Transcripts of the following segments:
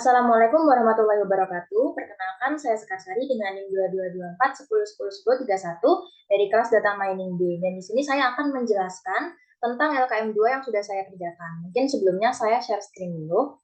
Assalamualaikum warahmatullahi wabarakatuh. Perkenalkan, saya Sekarsari dengan NIM 2224 10 10 10 31 dari kelas Data Mining B. Dan di sini saya akan menjelaskan tentang LKM 2 yang sudah saya kerjakan. Mungkin sebelumnya saya share screen dulu.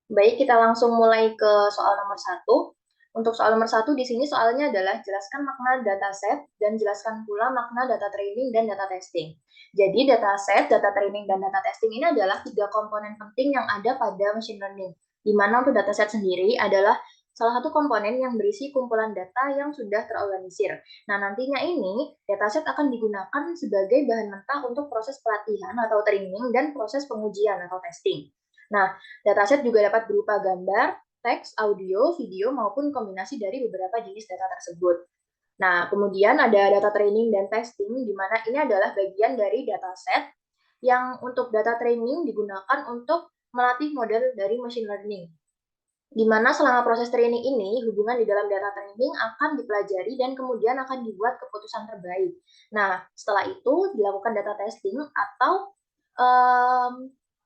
Baik, kita langsung mulai ke soal nomor 1. Untuk soal nomor 1 di sini soalnya adalah jelaskan makna dataset dan jelaskan pula makna data training dan data testing. Jadi dataset, data training, dan data testing ini adalah 3 komponen penting yang ada pada machine learning. Di mana untuk dataset sendiri adalah salah satu komponen yang berisi kumpulan data yang sudah terorganisir. Nah, nantinya ini dataset akan digunakan sebagai bahan mentah untuk proses pelatihan atau training dan proses pengujian atau testing. Nah, dataset juga dapat berupa gambar, teks, audio, video, maupun kombinasi dari beberapa jenis data tersebut. Nah, kemudian ada data training dan testing, di mana ini adalah bagian dari dataset yang untuk data training digunakan untuk melatih model dari machine learning. Di mana selama proses training ini, hubungan di dalam data training akan dipelajari dan kemudian akan dibuat keputusan terbaik. Nah, setelah itu dilakukan data testing atau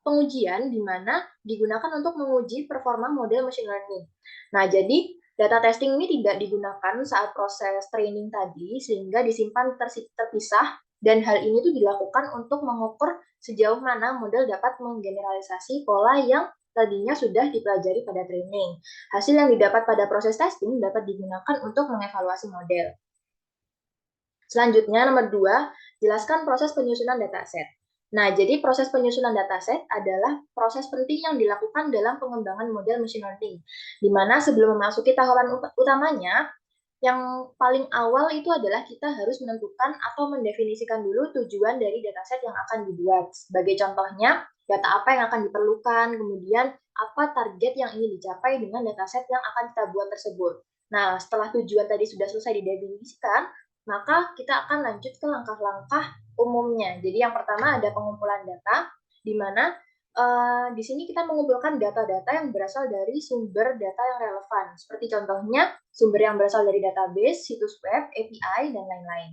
pengujian di mana digunakan untuk menguji performa model machine learning. Nah, jadi data testing ini tidak digunakan saat proses training tadi, sehingga disimpan terpisah, dan hal ini tuh dilakukan untuk mengukur sejauh mana model dapat menggeneralisasi pola yang tadinya sudah dipelajari pada training. Hasil yang didapat pada proses testing dapat digunakan untuk mengevaluasi model. Selanjutnya, nomor 2, jelaskan proses penyusunan dataset. Nah, jadi proses penyusunan dataset adalah proses penting yang dilakukan dalam pengembangan model machine learning, di mana sebelum memasuki tahapan utamanya, yang paling awal itu adalah kita harus menentukan atau mendefinisikan dulu tujuan dari dataset yang akan dibuat. Sebagai contohnya, data apa yang akan diperlukan, kemudian apa target yang ingin dicapai dengan dataset yang akan kita buat tersebut. Nah, setelah tujuan tadi sudah selesai didefinisikan, maka kita akan lanjut ke langkah-langkah umumnya. Jadi yang pertama ada pengumpulan data, di mana di sini kita mengumpulkan data-data yang berasal dari sumber data yang relevan, seperti contohnya sumber yang berasal dari database, situs web, API, dan lain-lain.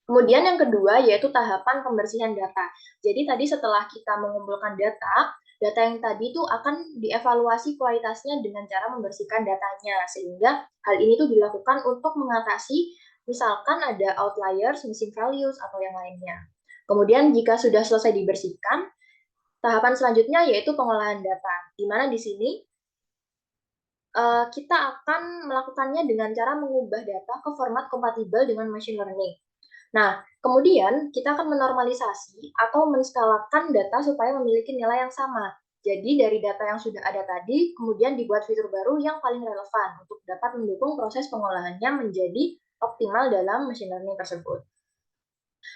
Kemudian yang kedua yaitu tahapan pembersihan data. Jadi tadi setelah kita mengumpulkan data yang tadi itu akan dievaluasi kualitasnya dengan cara membersihkan datanya, sehingga hal ini tuh dilakukan untuk mengatasi misalkan ada outliers, missing values, atau yang lainnya. Kemudian jika sudah selesai dibersihkan, tahapan selanjutnya yaitu pengolahan data, di mana di sini kita akan melakukannya dengan cara mengubah data ke format kompatibel dengan machine learning. Nah, kemudian kita akan menormalisasi atau menskalakan data supaya memiliki nilai yang sama. Jadi dari data yang sudah ada tadi, kemudian dibuat fitur baru yang paling relevan untuk dapat mendukung proses pengolahannya menjadi optimal dalam machine learning tersebut.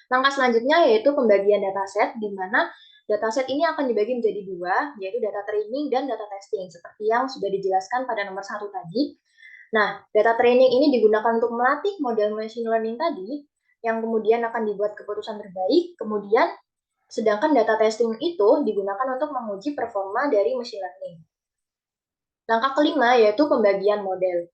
Langkah selanjutnya yaitu pembagian dataset, di mana dataset ini akan dibagi menjadi dua, yaitu data training dan data testing, seperti yang sudah dijelaskan pada nomor 1 tadi. Nah, data training ini digunakan untuk melatih model machine learning tadi, yang kemudian akan dibuat keputusan terbaik, kemudian sedangkan data testing itu digunakan untuk menguji performa dari machine learning. Langkah kelima yaitu pembagian model,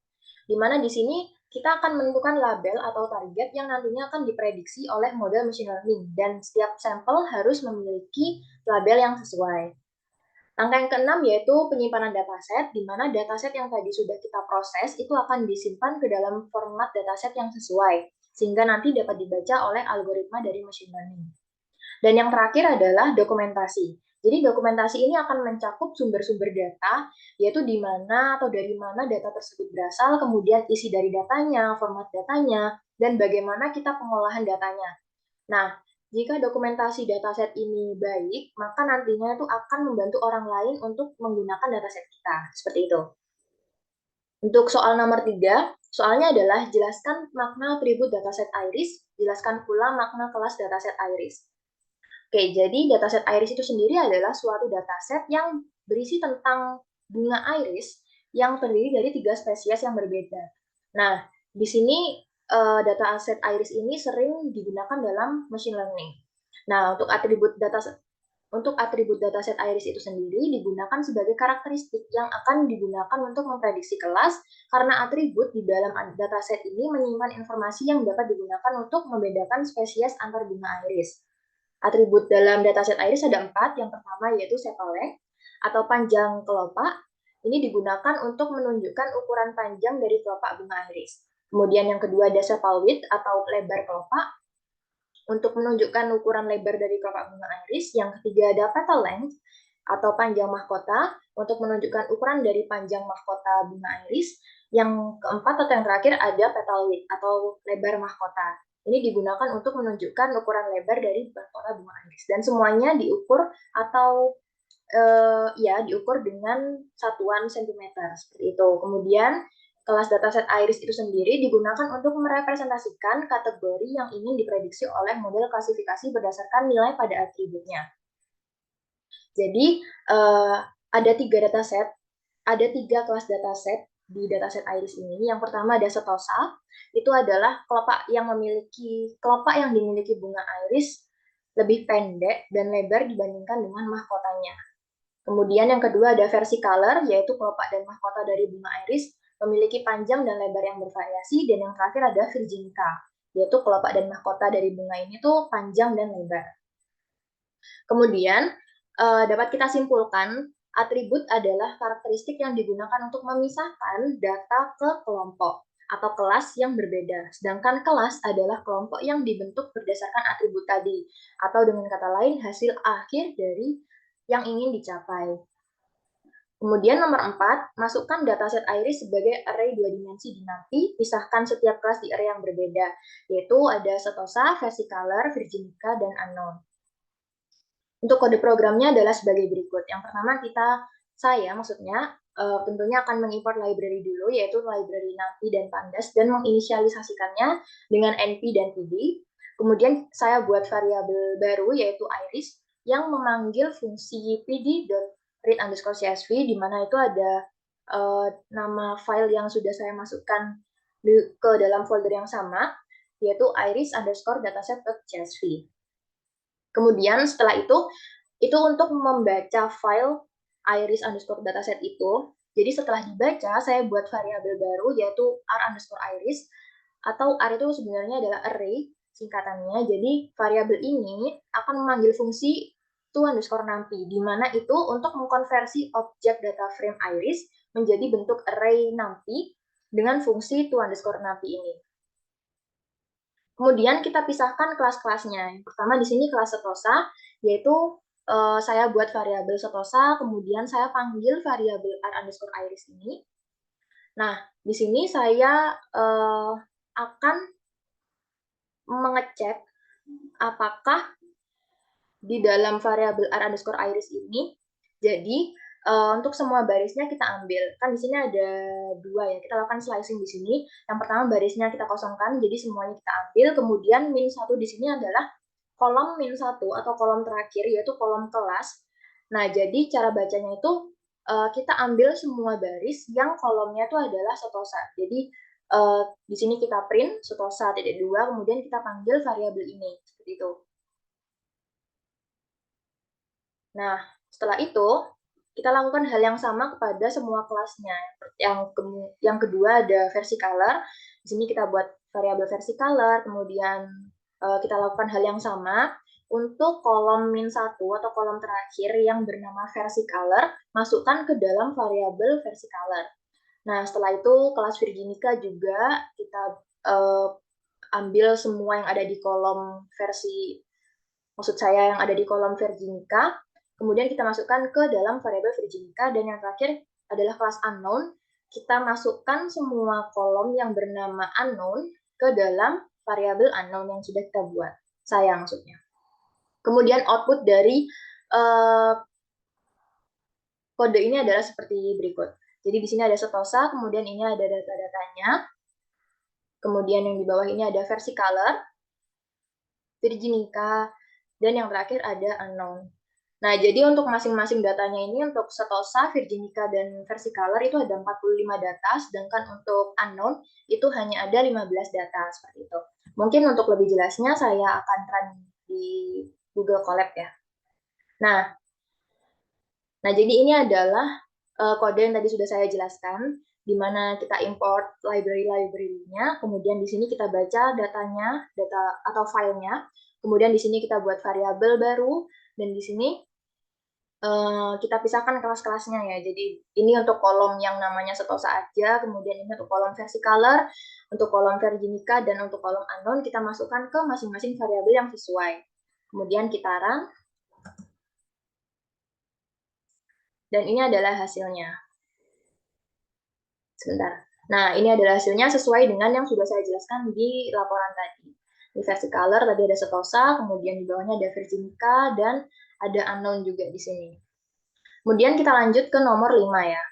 di mana di sini kita akan menentukan label atau target yang nantinya akan diprediksi oleh model machine learning, dan setiap sampel harus memiliki label yang sesuai. Langkah yang keenam yaitu penyimpanan dataset, di mana dataset yang tadi sudah kita proses itu akan disimpan ke dalam format dataset yang sesuai, sehingga nanti dapat dibaca oleh algoritma dari machine learning. Dan yang terakhir adalah dokumentasi. Jadi dokumentasi ini akan mencakup sumber-sumber data, yaitu di mana atau dari mana data tersebut berasal, kemudian isi dari datanya, format datanya, dan bagaimana kita pengolahan datanya. Nah, jika dokumentasi dataset ini baik, maka nantinya itu akan membantu orang lain untuk menggunakan dataset kita. Seperti itu. Untuk soal nomor 3, soalnya adalah jelaskan makna atribut dataset iris, jelaskan pula makna kelas dataset iris. Oke, jadi dataset iris itu sendiri adalah suatu dataset yang berisi tentang bunga iris yang terdiri dari 3 spesies yang berbeda. Nah, di sini dataset iris ini sering digunakan dalam machine learning. Nah, untuk atribut dataset iris itu sendiri digunakan sebagai karakteristik yang akan digunakan untuk memprediksi kelas, karena atribut di dalam dataset ini menyimpan informasi yang dapat digunakan untuk membedakan spesies antar bunga iris. Atribut dalam dataset iris ada 4. Yang pertama yaitu sepal length atau panjang kelopak. Ini digunakan untuk menunjukkan ukuran panjang dari kelopak bunga iris. Kemudian yang kedua ada sepal width atau lebar kelopak untuk menunjukkan ukuran lebar dari kelopak bunga iris. Yang ketiga ada petal length atau panjang mahkota untuk menunjukkan ukuran dari panjang mahkota bunga iris. Yang keempat atau yang terakhir ada petal width atau lebar mahkota. Ini digunakan untuk menunjukkan ukuran lebar dari mahkota bunga iris. Dan semuanya diukur atau diukur dengan satuan sentimeter seperti itu. Kemudian kelas dataset iris itu sendiri digunakan untuk merepresentasikan kategori yang ingin diprediksi oleh model klasifikasi berdasarkan nilai pada atributnya. Jadi ada 3 dataset, ada 3 kelas dataset di dataset iris ini. Yang pertama ada setosa, itu adalah kelopak yang dimiliki bunga iris lebih pendek dan lebar dibandingkan dengan mahkotanya. Kemudian yang kedua ada versicolor, yaitu kelopak dan mahkota dari bunga iris memiliki panjang dan lebar yang bervariasi. Dan yang terakhir ada virginica, yaitu kelopak dan mahkota dari bunga ini tuh panjang dan lebar. Kemudian dapat kita simpulkan atribut adalah karakteristik yang digunakan untuk memisahkan data ke kelompok atau kelas yang berbeda. Sedangkan kelas adalah kelompok yang dibentuk berdasarkan atribut tadi, atau dengan kata lain hasil akhir dari yang ingin dicapai. Kemudian nomor 4, masukkan dataset iris sebagai array 2 dimensi dinamik, pisahkan setiap kelas di array yang berbeda, yaitu ada setosa, versicolor, virginica, dan unknown. Untuk kode programnya adalah sebagai berikut. Yang pertama tentunya akan mengimport library dulu, yaitu library NumPy dan Pandas, dan menginisialisasikannya dengan NP dan PD. Kemudian saya buat variabel baru, yaitu iris, yang memanggil fungsi pd.read_csv, di mana itu ada nama file yang sudah saya masukkan ke dalam folder yang sama, yaitu iris_dataset.csv. Kemudian setelah itu untuk membaca file iris_dataset itu. Jadi setelah dibaca, saya buat variabel baru yaitu r_iris, atau r itu sebenarnya adalah array singkatannya. Jadi variabel ini akan memanggil fungsi to_numpy, di mana itu untuk mengkonversi objek data frame iris menjadi bentuk array numpy dengan fungsi to_numpy ini. Kemudian kita pisahkan kelas-kelasnya. Yang pertama di sini kelas setosa, yaitu saya buat variabel setosa, kemudian saya panggil variabel r_iris ini. Nah, di sini saya akan mengecek apakah di dalam variabel r_iris ini, jadi untuk semua barisnya kita ambil. Kan di sini ada 2 ya, kita lakukan slicing di sini. Yang pertama barisnya kita kosongkan, jadi semuanya kita ambil. Kemudian -1 di sini adalah kolom -1 atau kolom terakhir, yaitu kolom kelas. Nah, jadi cara bacanya itu kita ambil semua baris yang kolomnya itu adalah setosa. Jadi di sini kita print setosa.2, kemudian kita panggil variabel ini, seperti itu. Nah, setelah itu kita lakukan hal yang sama kepada semua kelasnya. Yang kedua ada versicolor. Di sini kita buat variabel versicolor, kemudian kita lakukan hal yang sama untuk kolom -1 atau kolom terakhir yang bernama versicolor, masukkan ke dalam variabel versicolor. Nah, setelah itu kelas virginica juga kita ambil semua yang ada di kolom yang ada di kolom virginica. Kemudian kita masukkan ke dalam variabel virginica, dan yang terakhir adalah kelas unknown. Kita masukkan semua kolom yang bernama unknown ke dalam variabel unknown yang sudah kita buat. Saya maksudnya. Kemudian output dari kode ini adalah seperti berikut. Jadi di sini ada setosa, kemudian ini ada data-datanya. Kemudian yang di bawah ini ada versicolor, virginica, dan yang terakhir ada unknown. Nah, jadi untuk masing-masing datanya ini, untuk setosa, virginica, dan versicolor itu ada 45 data, sedangkan untuk unknown itu hanya ada 15 data, seperti itu. Mungkin untuk lebih jelasnya saya akan run di Google Colab ya. Nah jadi ini adalah kode yang tadi sudah saya jelaskan. di mana kita import library-nya, kemudian di sini kita baca datanya, data atau filenya, kemudian di sini kita buat variabel baru, dan di sini kita pisahkan kelas-kelasnya ya. Jadi ini untuk kolom yang namanya Setosa aja, kemudian ini untuk kolom versi color, untuk kolom Virginica, dan untuk kolom unknown kita masukkan ke masing-masing variabel yang sesuai. Kemudian kita run, dan ini adalah hasilnya. Sebentar. Nah, ini adalah hasilnya sesuai dengan yang sudah saya jelaskan di laporan tadi. Di versi color tadi ada Setosa, kemudian di bawahnya ada Virginica, dan ada unknown juga di sini. Kemudian kita lanjut ke nomor 5 ya.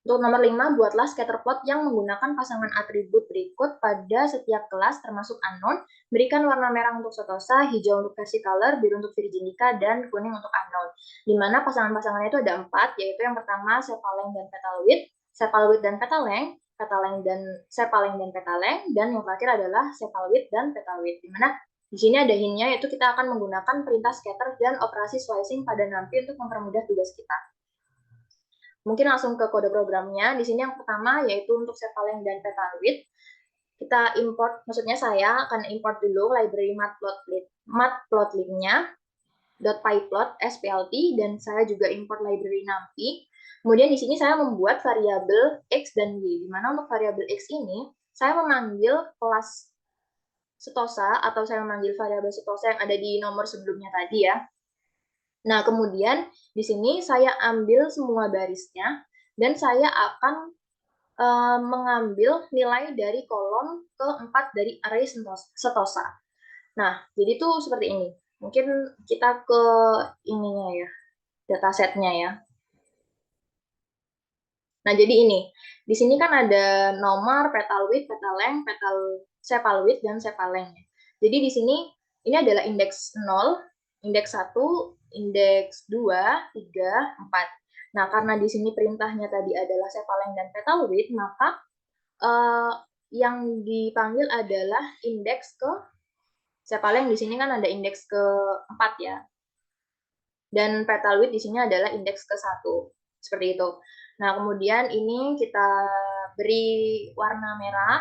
Untuk nomor 5, buatlah scatterplot yang menggunakan pasangan atribut berikut pada setiap kelas termasuk unknown. Berikan warna merah untuk Setosa, hijau untuk versi color, biru untuk Virginica, dan kuning untuk unknown. Di mana pasangan-pasangannya itu ada 4, yaitu yang pertama Sepaleng dan Petalwidth, Sepalwidth dan Petaleng, Petaleng dan Sepaleng dan Petaleng, dan yang terakhir adalah Sepalwidth dan Petalwidth. Di mana di sini ada hint-nya, yaitu kita akan menggunakan perintah scatter dan operasi slicing pada nanti untuk mempermudah tugas kita. Mungkin langsung ke kode programnya. Di sini yang pertama yaitu untuk Sepaleng dan Petalwidth. Kita import, maksudnya saya akan import dulu library matplotlib-nya .pyplot splt, dan saya juga import library numpy. Kemudian di sini saya membuat variabel x dan y, di mana untuk variabel x ini saya memanggil kelas Setosa, atau saya memanggil variabel Setosa yang ada di nomor sebelumnya tadi ya. Nah, kemudian di sini saya ambil semua barisnya, dan saya akan mengambil nilai dari kolom keempat dari array Setosa. Nah, jadi itu seperti ini. Mungkin kita ke ininya ya, datasetnya ya. Nah, jadi ini. Di sini kan ada nomor, Petalwidth, Petaleng, Sepalwidth, dan Sepaleng. Jadi di sini ini adalah indeks 0, indeks 1, indeks 2, 3, 4. Nah, karena di sini perintahnya tadi adalah Sepaleng dan Petalwidth, maka yang dipanggil adalah indeks ke Sepaleng. Di sini kan ada indeks ke-4 ya. Dan Petalwidth di sini adalah indeks ke-1. Seperti itu. Nah, kemudian ini kita beri warna merah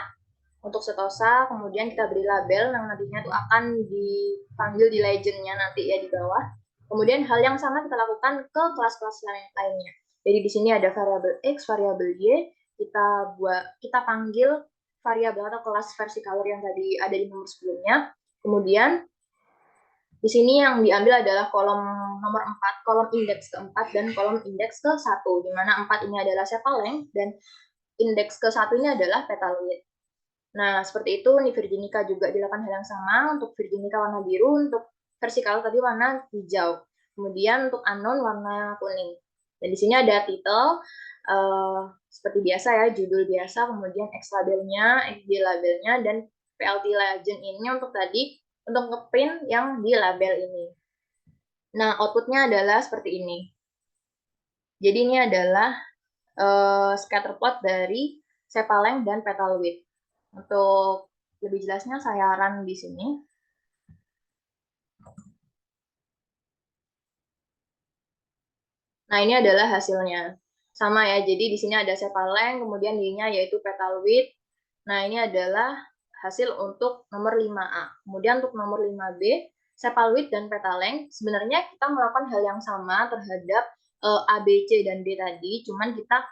untuk Setosa, kemudian kita beri label yang nantinya itu akan dipanggil di legend-nya nanti ya di bawah. Kemudian hal yang sama kita lakukan ke kelas-kelas lainnya. Jadi di sini ada variabel X, variabel Y, kita panggil variabel atau kelas versi color yang tadi ada di nomor sebelumnya. Kemudian di sini yang diambil adalah kolom nomor 4, kolom indeks ke-4 dan kolom indeks ke-1, di mana 4 ini adalah Sepaleng dan indeks ke-1 ini adalah Petalwidth. Nah, seperti itu, nih Virginica juga dilakukan hal yang sama. Untuk Virginica warna biru, untuk versi color tadi warna hijau. Kemudian untuk unknown warna kuning. Dan di sini ada title, seperti biasa ya, judul biasa, kemudian X labelnya, XY labelnya, dan PLT legend ini untuk tadi, untuk ngeprint yang di label ini. Nah, outputnya adalah seperti ini. Jadi ini adalah scatterplot dari Sepaleng dan Petalwidth. Untuk lebih jelasnya saya run di sini. Nah, ini adalah hasilnya. Sama ya, jadi di sini ada Sepaleng, kemudian Y-nya yaitu Petalwidth. Nah, ini adalah hasil untuk nomor 5A. Kemudian untuk nomor 5B, Sepalwidth dan Petaleng, sebenarnya kita melakukan hal yang sama terhadap A, B, C, dan D tadi, cuman kita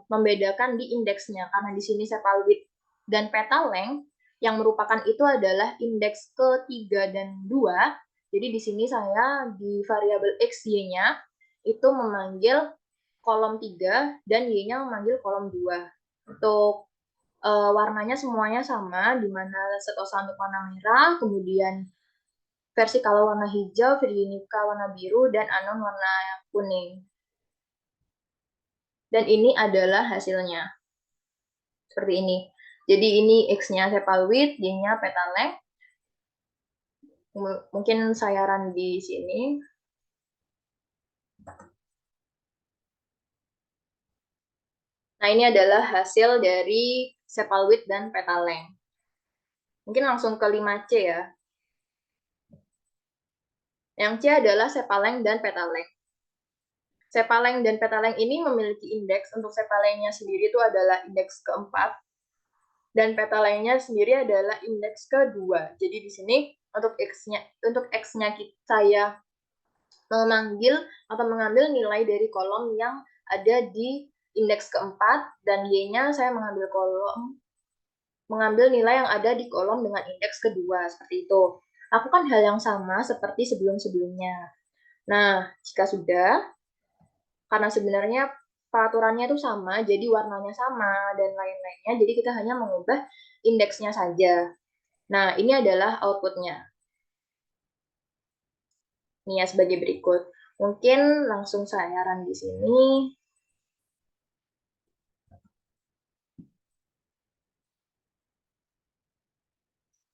membedakan di indeksnya, karena di sini Sepalwidth dan Petaleng yang merupakan itu adalah indeks ke-3 dan 2. Jadi di sini saya di variabel X, Y-nya itu memanggil kolom 3 dan Y-nya memanggil kolom 2. Untuk warnanya semuanya sama, di mana Setosa untuk warna merah, kemudian versi kalau warna hijau, Virginica warna biru, dan unknown warna kuning. Dan ini adalah hasilnya. Seperti ini. Jadi ini X-nya Sepalwidth, Y-nya Petaleng. Mungkin saya run di sini. Nah, ini adalah hasil dari Sepalwidth dan Petaleng. Mungkin langsung ke 5C ya. Yang C adalah Sepaleng dan Petaleng. Sepaleng dan petaleng ini memiliki indeks. Untuk sepalengnya sendiri itu adalah indeks keempat, dan petalengnya sendiri adalah indeks kedua. Jadi di sini untuk X-nya saya memanggil atau mengambil nilai dari kolom yang ada di indeks keempat, dan Y-nya saya mengambil nilai yang ada di kolom dengan indeks kedua, seperti itu. Lakukan hal yang sama seperti sebelum-sebelumnya. Nah, jika sudah, karena sebenarnya peraturannya itu sama, jadi warnanya sama dan lain-lainnya, jadi kita hanya mengubah indeksnya saja. Nah, ini adalah outputnya. Ini ya sebagai berikut. Mungkin langsung saya run di sini.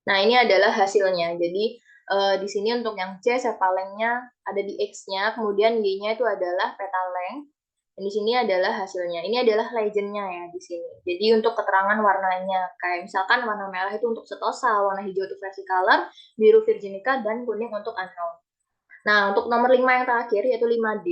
Nah, ini adalah hasilnya. Jadi, di sini untuk yang C, sepalengnya ada di X-nya, kemudian Y-nya itu adalah petaleng, dan di sini adalah hasilnya. Ini adalah legend-nya ya di sini. Jadi, untuk keterangan warnanya, kayak misalkan warna merah itu untuk setosa, warna hijau itu versicolor, biru virginica, dan kuning untuk unknown. Nah, untuk nomor 5 yang terakhir, yaitu 5D,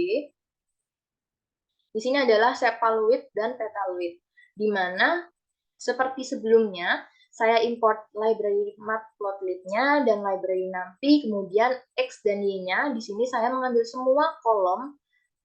di sini adalah sepaloid dan petaloid, di mana seperti sebelumnya, saya import library matplotlib-nya dan library numpy, kemudian X dan Y-nya. Di sini saya mengambil semua kolom,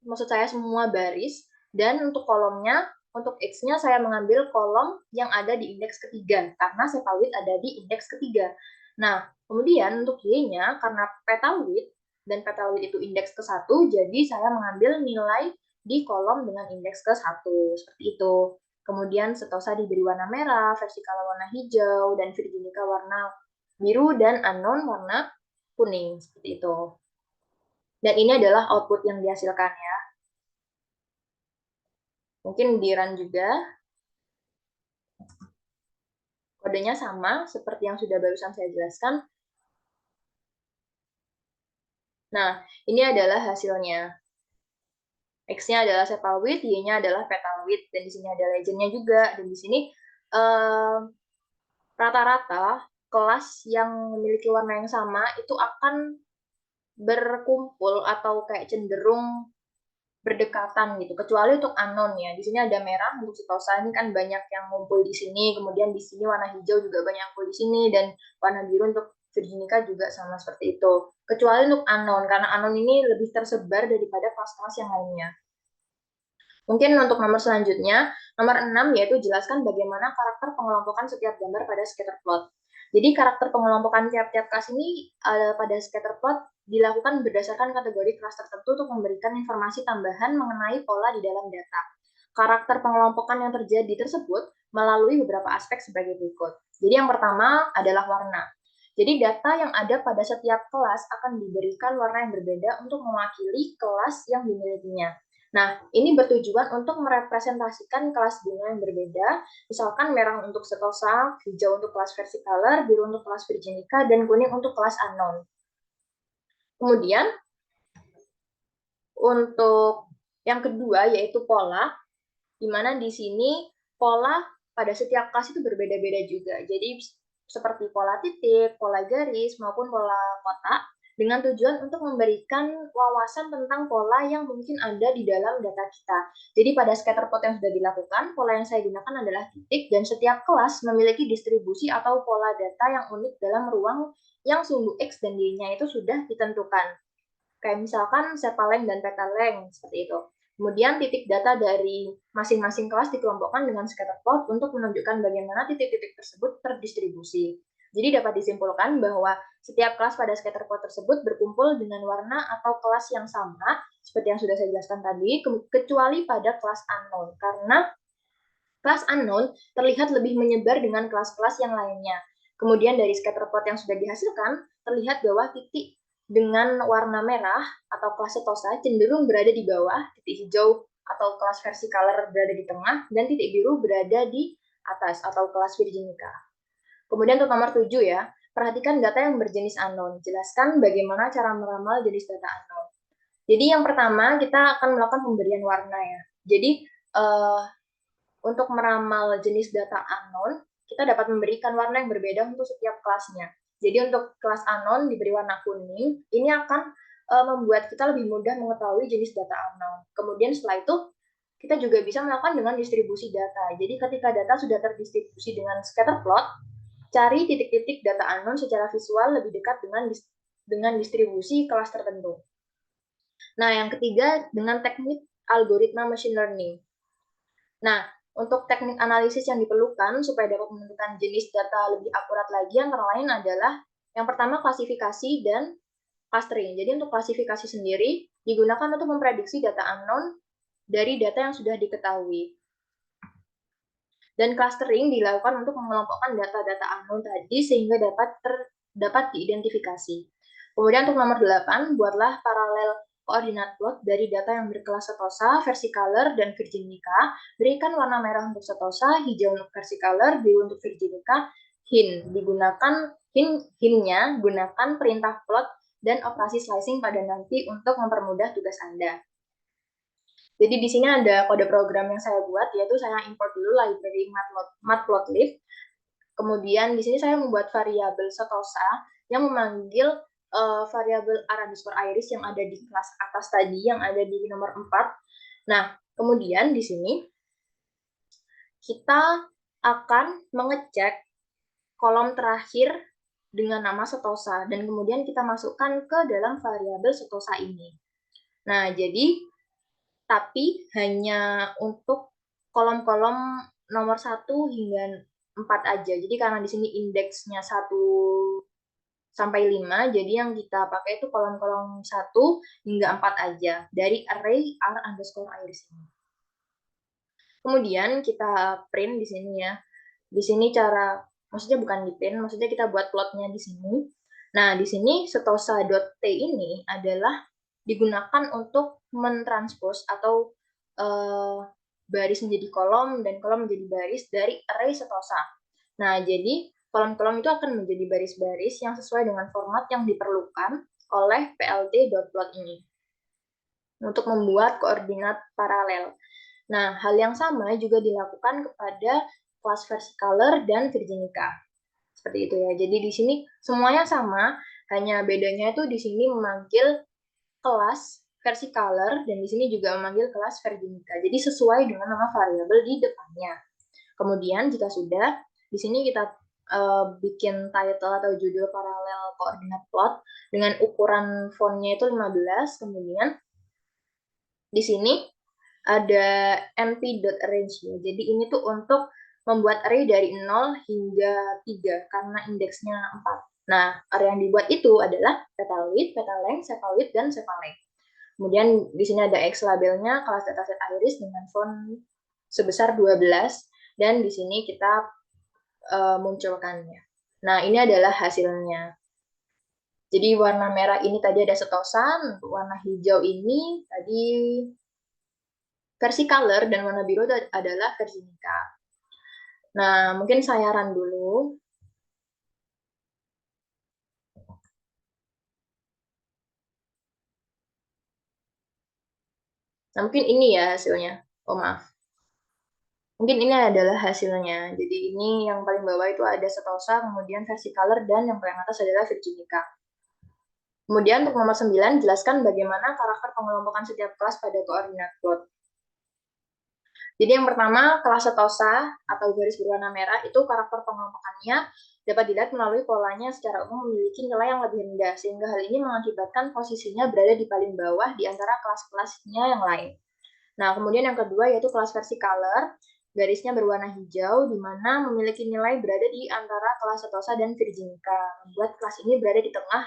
maksud saya semua baris, dan untuk kolomnya, untuk X-nya saya mengambil kolom yang ada di indeks ketiga, karena sepaloid ada di indeks ketiga. Nah, kemudian untuk Y-nya, karena petaloid, dan petaloid itu indeks ke-1, jadi saya mengambil nilai di kolom dengan indeks ke-1, seperti itu. Kemudian setosa diberi warna merah, versicolor warna hijau, dan virginica warna biru, dan unknown warna kuning, seperti itu. Dan ini adalah output yang dihasilkan ya. Mungkin di run juga. Kodenya sama seperti yang sudah barusan saya jelaskan. Nah, ini adalah hasilnya. X-nya adalah sepalwidth, Y-nya adalah petalwidth, dan di sini ada legendnya juga. Dan di sini rata-rata kelas yang memiliki warna yang sama itu akan berkumpul atau kayak cenderung berdekatan gitu, kecuali untuk unknown ya. Di sini ada merah untuk setosa, ini kan banyak yang ngumpul di sini, kemudian di sini warna hijau juga banyak yang ngumpul di sini, dan warna biru untuk virginica juga sama seperti itu. Kecuali untuk unknown, karena unknown ini lebih tersebar daripada kelas-kelas yang lainnya. Mungkin untuk nomor selanjutnya, nomor 6 yaitu jelaskan bagaimana karakter pengelompokan setiap gambar pada scatterplot. Jadi karakter pengelompokan tiap-tiap kelas ini pada scatterplot dilakukan berdasarkan kategori kelas tertentu untuk memberikan informasi tambahan mengenai pola di dalam data. Karakter pengelompokan yang terjadi tersebut melalui beberapa aspek sebagai berikut. Jadi yang pertama adalah warna. Jadi data yang ada pada setiap kelas akan diberikan warna yang berbeda untuk mewakili kelas yang dimilikinya. Nah, ini bertujuan untuk merepresentasikan kelas bunga yang berbeda, misalkan merah untuk setosa, hijau untuk kelas versicolor, biru untuk kelas virginica, dan kuning untuk kelas unknown. Kemudian, untuk yang kedua yaitu pola, di mana di sini pola pada setiap kelas itu berbeda-beda juga. Jadi, seperti pola titik, pola garis, maupun pola kotak, dengan tujuan untuk memberikan wawasan tentang pola yang mungkin ada di dalam data kita. Jadi pada scatterplot yang sudah dilakukan, pola yang saya gunakan adalah titik, dan setiap kelas memiliki distribusi atau pola data yang unik dalam ruang yang sumbu X dan Y-nya itu sudah ditentukan. Kayak misalkan sepaleng dan petaleng, seperti itu. Kemudian titik data dari masing-masing kelas dikelompokkan dengan scatterplot untuk menunjukkan bagaimana titik-titik tersebut terdistribusi. Jadi dapat disimpulkan bahwa setiap kelas pada scatterplot tersebut berkumpul dengan warna atau kelas yang sama, seperti yang sudah saya jelaskan tadi, kecuali pada kelas unknown, karena kelas unknown terlihat lebih menyebar dengan kelas-kelas yang lainnya. Kemudian dari scatterplot yang sudah dihasilkan, terlihat bahwa titik dengan warna merah atau kelas setosa cenderung berada di bawah, titik hijau atau kelas versicolor berada di tengah, dan titik biru berada di atas atau kelas virginica. Kemudian untuk nomor 7 ya, perhatikan data yang berjenis unknown. Jelaskan bagaimana cara meramal jenis data unknown. Jadi yang pertama kita akan melakukan pemberian warna ya. Jadi untuk meramal jenis data unknown, kita dapat memberikan warna yang berbeda untuk setiap kelasnya. Jadi untuk kelas unknown diberi warna kuning, ini akan membuat kita lebih mudah mengetahui jenis data unknown. Kemudian setelah itu kita juga bisa melakukan dengan distribusi data. Jadi ketika data sudah terdistribusi dengan scatter plot, cari titik-titik data unknown secara visual lebih dekat dengan distribusi kelas tertentu. Nah, yang ketiga dengan teknik algoritma machine learning. Nah, untuk teknik analisis yang diperlukan supaya dapat menentukan jenis data lebih akurat lagi antara lain adalah yang pertama klasifikasi dan clustering. Jadi untuk klasifikasi sendiri digunakan untuk memprediksi data unknown dari data yang sudah diketahui. Dan clustering dilakukan untuk mengelompokkan data-data unknown tadi sehingga dapat diidentifikasi. Kemudian untuk nomor 8, buatlah paralel koordinat plot dari data yang berkelas setosa, versicolor, dan virginica. Berikan warna merah untuk setosa, hijau untuk versicolor, biru untuk virginica. Hint-nya gunakan perintah plot dan operasi slicing pada nanti untuk mempermudah tugas Anda. Jadi di sini ada kode program yang saya buat, yaitu saya import dulu library matplotlib. Kemudian di sini saya membuat variabel setosa yang memanggil variabel r_iris yang ada di kelas atas tadi, yang ada di nomor 4. Nah, kemudian di sini kita akan mengecek kolom terakhir dengan nama setosa, dan kemudian kita masukkan ke dalam variabel setosa ini. Nah, tapi hanya untuk kolom-kolom nomor 1 hingga 4 aja. Jadi karena di sini indeksnya 1 sampai 5, jadi yang kita pakai itu kolom-kolom 1 hingga 4 aja dari array r_iris ini. Kemudian kita print di sini ya. Di sini maksudnya bukan di print, maksudnya kita buat plotnya di sini. Nah, di sini setosa.t ini adalah digunakan untuk mentranspose atau baris menjadi kolom dan kolom menjadi baris dari array setosa. Nah, jadi kolom-kolom itu akan menjadi baris-baris yang sesuai dengan format yang diperlukan oleh plt.plot ini untuk membuat koordinat paralel. Nah, hal yang sama juga dilakukan kepada kelas versicolor dan virginica. Seperti itu ya. Jadi di sini semuanya sama, hanya bedanya itu di sini memanggil kelas versicolor dan di sini juga memanggil kelas virginica. Jadi sesuai dengan nama variabel di depannya. Kemudian jika sudah, di sini kita bikin title atau judul paralel koordinat plot dengan ukuran fontnya itu 15. Kemudian di sini ada np.arrange ya. Jadi ini tuh untuk membuat array dari 0 hingga 3 karena indeksnya 4. Nah, array yang dibuat itu adalah petal width, petal length, sepal width, dan sepal length. Kemudian di sini ada X labelnya kelas dataset iris dengan font sebesar 12 dan di sini kita munculkannya. Nah, ini adalah hasilnya. Jadi warna merah ini tadi ada setosan, untuk warna hijau ini tadi versicolor, dan warna biru adalah virginica. Nah, mungkin saya run dulu. Nah, mungkin ini ya hasilnya. Oh, maaf. Mungkin ini adalah hasilnya. Jadi ini yang paling bawah itu ada setosa, kemudian versicolor, dan yang paling atas adalah virginica. Kemudian untuk nomor 9, jelaskan bagaimana karakter pengelompokan setiap kelas pada koordinat plot. Jadi yang pertama, kelas setosa atau garis berwarna merah itu karakter pengelompokannya dapat dilihat melalui polanya secara umum memiliki nilai yang lebih rendah, sehingga hal ini mengakibatkan posisinya berada di paling bawah di antara kelas-kelasnya yang lain. Nah, kemudian yang kedua yaitu kelas versicolor, garisnya berwarna hijau, di mana memiliki nilai berada di antara kelas setosa dan virginica, membuat kelas ini berada di tengah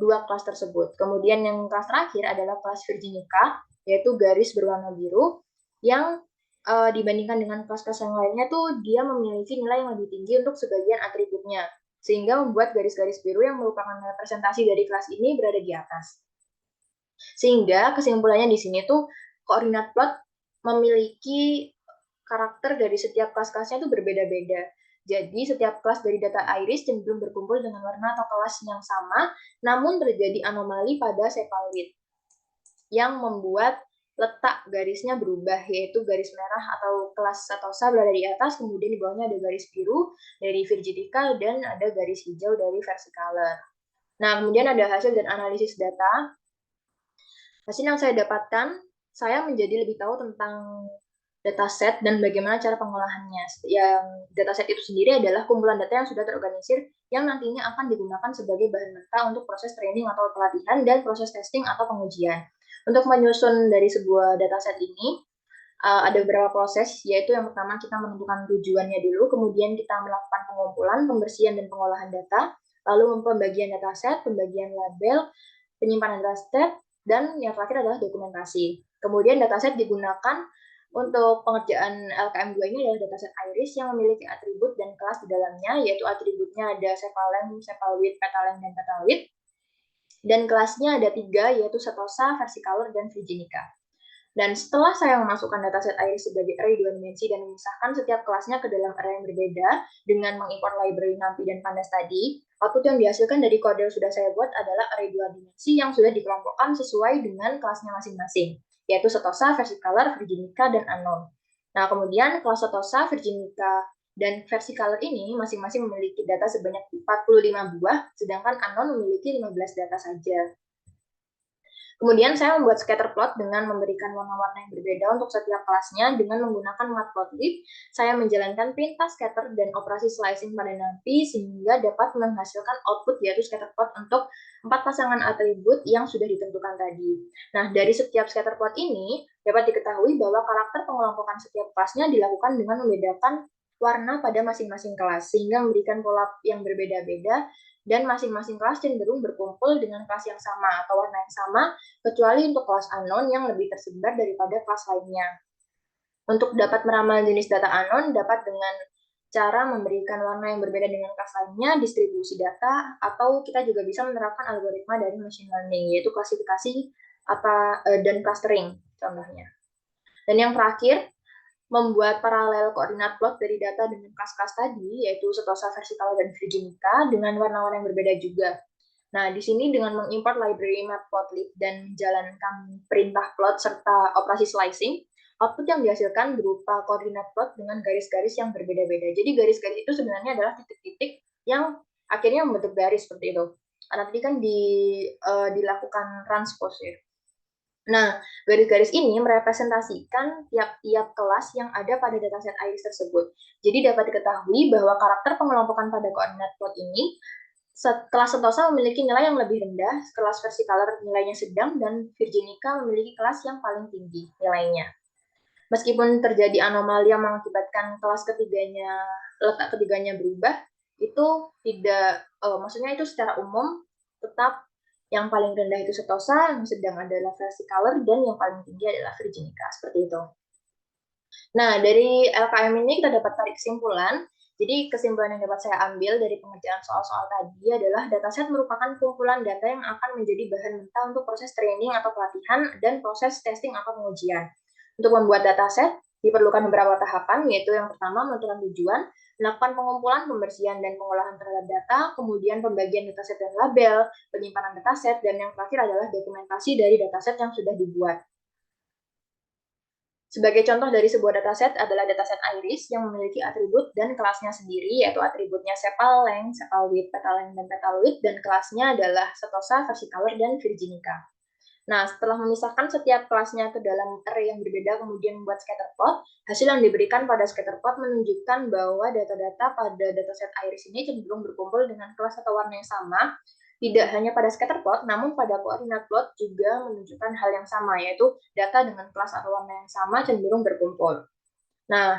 dua kelas tersebut. Kemudian yang kelas terakhir adalah kelas virginica, yaitu garis berwarna biru, yang dibandingkan dengan kelas-kelas yang lainnya tuh dia memiliki nilai yang lebih tinggi untuk sebagian atributnya, sehingga membuat garis-garis biru yang merupakan representasi dari kelas ini berada di atas. Sehingga kesimpulannya di sini tuh koordinat plot memiliki karakter dari setiap kelas-kelasnya itu berbeda-beda. Jadi setiap kelas dari data iris cenderung berkumpul dengan warna atau kelas yang sama, namun terjadi anomali pada sepal width yang membuat letak garisnya berubah, yaitu garis merah atau kelas setosa berada di atas, kemudian di bawahnya ada garis biru dari virginica, dan ada garis hijau dari versicolor. Nah, kemudian ada hasil dan analisis data. Hasil yang saya dapatkan, saya menjadi lebih tahu tentang dataset dan bagaimana cara pengolahannya. Yang dataset itu sendiri adalah kumpulan data yang sudah terorganisir yang nantinya akan digunakan sebagai bahan mentah untuk proses training atau pelatihan dan proses testing atau pengujian. Untuk menyusun dari sebuah dataset ini, ada beberapa proses, yaitu yang pertama kita menentukan tujuannya dulu, kemudian kita melakukan pengumpulan, pembersihan, dan pengolahan data, lalu pembagian dataset, pembagian label, penyimpanan dataset, dan yang terakhir adalah dokumentasi. Kemudian dataset digunakan untuk pengerjaan LKM2 ini adalah dataset iris yang memiliki atribut dan kelas di dalamnya, yaitu atributnya ada sepalem, sepalwidth, petaleng, dan petalwidth. Dan kelasnya ada 3, yaitu setosa, versicolor, dan virginica. Dan setelah saya memasukkan dataset iris sebagai array 2 dimensi dan memisahkan setiap kelasnya ke dalam array yang berbeda dengan mengimport library NumPy dan Pandas tadi, output yang dihasilkan dari kode yang sudah saya buat adalah array 2 dimensi yang sudah dikelompokkan sesuai dengan kelasnya masing-masing, yaitu setosa, versicolor, virginica, dan unknown. Nah, kemudian kelas setosa, virginica, dan versicolor ini masing-masing memiliki data sebanyak 45 buah, sedangkan unknown memiliki 15 data saja. Kemudian saya membuat scatter plot dengan memberikan warna-warna yang berbeda untuk setiap kelasnya dengan menggunakan matplotlib. Saya menjalankan perintah scatter dan operasi slicing pada NumPy sehingga dapat menghasilkan output yaitu scatter plot untuk 4 pasangan atribut yang sudah ditentukan tadi. Nah, dari setiap scatter plot ini dapat diketahui bahwa karakter pengelompokan setiap kelasnya dilakukan dengan membedakan warna pada masing-masing kelas sehingga memberikan pola yang berbeda-beda dan masing-masing kelas cenderung berkumpul dengan kelas yang sama atau warna yang sama, kecuali untuk kelas unknown yang lebih tersebar daripada kelas lainnya. Untuk dapat meramal jenis data unknown dapat dengan cara memberikan warna yang berbeda dengan kelas lainnya, distribusi data, atau kita juga bisa menerapkan algoritma dari machine learning, yaitu klasifikasi dan clustering contohnya. Dan yang terakhir, membuat paralel koordinat plot dari data dengan kelas-kelas tadi, yaitu setosa, versicolor, dan virginica, dengan warna-warna yang berbeda juga. Nah, di sini dengan mengimport library matplotlib dan menjalankan perintah plot serta operasi slicing, output yang dihasilkan berupa koordinat plot dengan garis-garis yang berbeda-beda. Jadi garis-garis itu sebenarnya adalah titik-titik yang akhirnya membentuk garis seperti itu. Karena tadi kan dilakukan transpose ya. Nah, garis-garis ini merepresentasikan tiap-tiap kelas yang ada pada dataset iris tersebut. Jadi dapat diketahui bahwa karakter pengelompokan pada koordinat plot ini, kelas setosa memiliki nilai yang lebih rendah, kelas versicolor nilainya sedang, dan virginica memiliki kelas yang paling tinggi nilainya. Meskipun terjadi anomali yang mengakibatkan letak ketiganya berubah, itu tidak, maksudnya itu secara umum tetap yang paling rendah itu setosa, yang sedang adalah versicolor, dan yang paling tinggi adalah virginica, seperti itu. Nah, dari LKM ini kita dapat tarik kesimpulan. Jadi kesimpulan yang dapat saya ambil dari pengerjaan soal-soal tadi adalah dataset merupakan kumpulan data yang akan menjadi bahan mentah untuk proses training atau pelatihan dan proses testing atau pengujian. Untuk membuat dataset diperlukan beberapa tahapan, yaitu yang pertama menentukan tujuan, melakukan pengumpulan, pembersihan, dan pengolahan terhadap data, kemudian pembagian dataset dan label, penyimpanan dataset, dan yang terakhir adalah dokumentasi dari dataset yang sudah dibuat. Sebagai contoh dari sebuah dataset adalah dataset iris yang memiliki atribut dan kelasnya sendiri, yaitu atributnya sepal length, sepal width, petal length, dan petal width, dan kelasnya adalah setosa, versicolor, dan virginica. Nah, setelah memisahkan setiap kelasnya ke dalam array yang berbeda, kemudian membuat scatter plot, hasil yang diberikan pada scatter plot menunjukkan bahwa data-data pada dataset iris ini cenderung berkumpul dengan kelas atau warna yang sama. Tidak hanya pada scatter plot, namun pada koordinat plot juga menunjukkan hal yang sama, yaitu data dengan kelas atau warna yang sama cenderung berkumpul. Nah,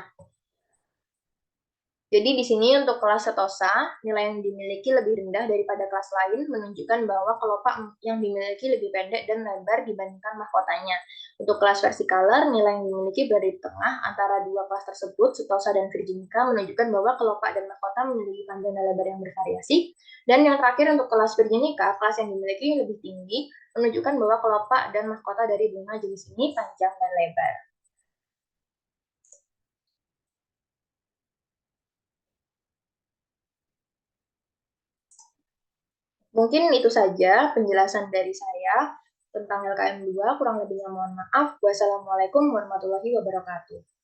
jadi di sini untuk kelas setosa, nilai yang dimiliki lebih rendah daripada kelas lain menunjukkan bahwa kelopak yang dimiliki lebih pendek dan lebar dibandingkan mahkotanya. Untuk kelas versicolor, nilai yang dimiliki berada di tengah antara dua kelas tersebut, setosa dan virginica, menunjukkan bahwa kelopak dan mahkota memiliki panjang dan lebar yang bervariasi. Dan yang terakhir untuk kelas virginica, kelas yang dimiliki lebih tinggi, menunjukkan bahwa kelopak dan mahkota dari bunga jenis ini panjang dan lebar. Mungkin itu saja penjelasan dari saya tentang LKM 2. Kurang lebihnya mohon maaf. Wassalamualaikum warahmatullahi wabarakatuh.